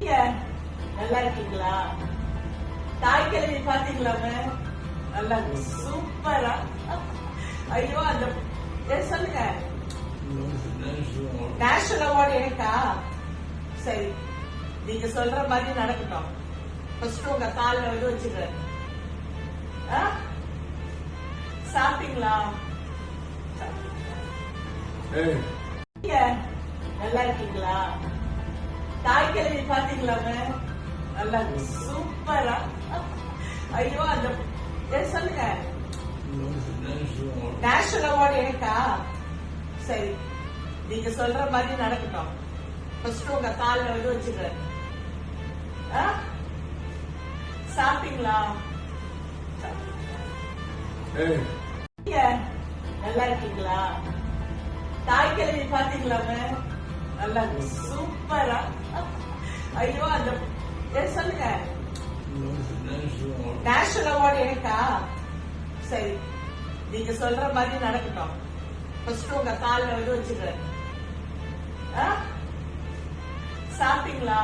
நல்லா இருக்கீங்களா? தாய் கிழவி பாத்தீங்களாமே? நல்லா சூப்பரா. ஐயோ அந்த சொல்லுங்க. நேஷனல் அவார்டு எனக்கா? சரி, நீங்க சொல்ற மாதிரி நடக்கட்டும். ஃபர்ஸ்ட் உங்க கால்ல வந்து வச்சுக்கிறேன். சாப்பிட்டீங்களா? நல்லா இருக்கீங்களா? தாய் கிழவி பாத்தீங்களாமே? நல்லா சூப்பரா. ஐயோ அந்த சொல்லுங்க. நேஷனல் அவார்டு எனக்கா? சரி, நீங்க சொல்ற மாதிரி நடக்கட்டும். ஃபர்ஸ்ட் உங்க கால்ல வந்து வச்சுக்கிறேன். சாப்பிட்டீங்களா? நல்லா இருக்கீங்களா? தாய் கிழவி பாத்தீங்களாமே? நல்லா சூப்பரா. ஐயோ அந்த சொல்லுங்க. நேஷனல் அவார்டு எனக்கா? சரி, நீங்க சொல்ற மாதிரி நடக்கட்டும். ஃபர்ஸ்ட் உங்க கால்ல வந்து வச்சுக்கிறேன். சாப்பிட்டீங்களா?